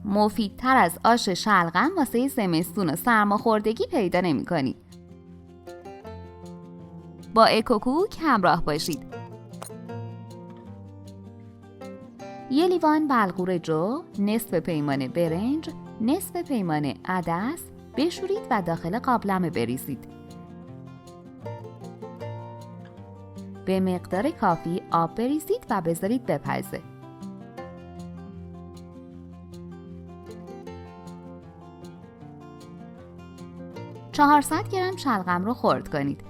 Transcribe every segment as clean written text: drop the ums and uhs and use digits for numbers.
مفیدتر از آش شلغم واسه زمستون و سرماخوردگی پیدا نمی‌کنید. با اکوکوک همراه باشید. 1 لیوان بلغور جو، نصف پیمانه برنج، نصف پیمانه عدس بشورید و داخل قابلمه بریزید. به مقدار کافی آب بریزید و بذارید بپزه. « 400 گرم شلغم رو خرد کنید.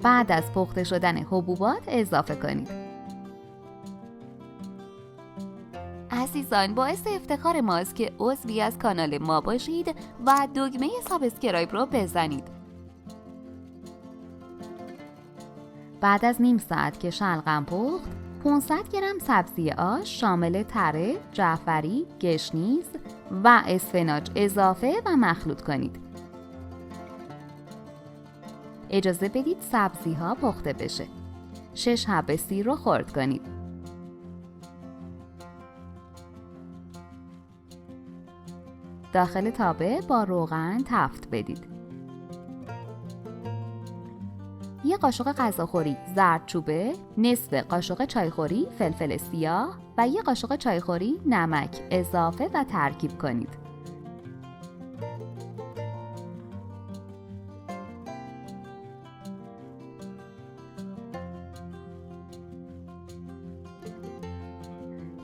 بعد از پخته شدن حبوبات اضافه کنید. عزیزان، باعث افتخار ماست که عضوی از کانال ما باشید و دکمه سابسکرایب رو بزنید. بعد از نیم ساعت که شلغم پخت، 500 گرم سبزی آش شامل تره، جعفری، گشنیز و اسفناج اضافه و مخلوط کنید. اجازه بدید سبزی ها پخته بشه. 6 حبه سیر رو خرد کنید. داخل تابه با روغن تفت بدید. 1 قاشق غذاخوری زردچوبه، نصف قاشق چایخوری فلفل سیاه و 1 قاشق چایخوری نمک اضافه و ترکیب کنید.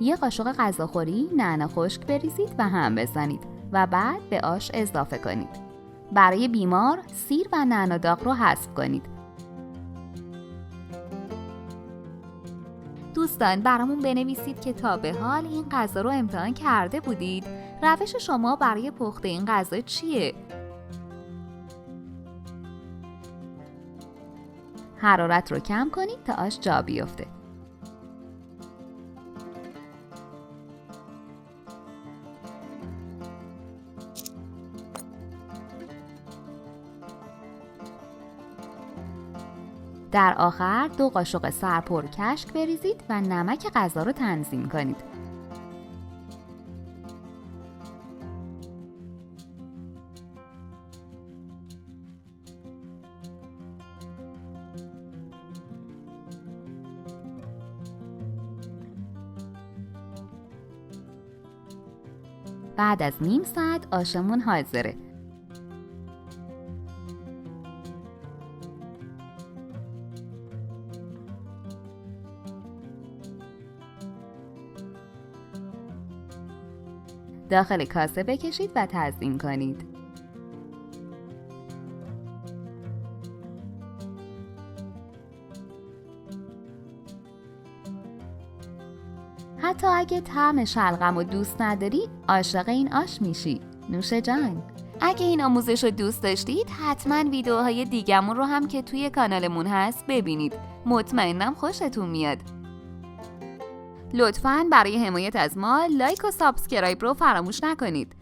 یک قاشق غذاخوری نعنا خشک بریزید و هم بزنید و بعد به آش اضافه کنید. برای بیمار سیر و نعنا داغ رو حذف کنید. دوستان، برامون بنویسید که تا به حال این غذا رو امتحان کرده بودید؟ روش شما برای پخت این غذا چیه؟ حرارت رو کم کنید تا آش جا بیفته. در آخر 2 قاشق سرپر کشک بریزید و نمک غذا رو تنظیم کنید. بعد از نیم ساعت آشمون حاضره. داخل کاسه بکشید و تزیین کنید. حتی اگه طعم شلغم رو دوست نداری، عاشق این آش میشی. نوش جان. اگه این آموزش رو دوست داشتید، حتما ویدیوهای دیگمون رو هم که توی کانالمون هست ببینید. مطمئنم خوشتون میاد. لطفاً برای حمایت از ما لایک و سابسکرایب رو فراموش نکنید.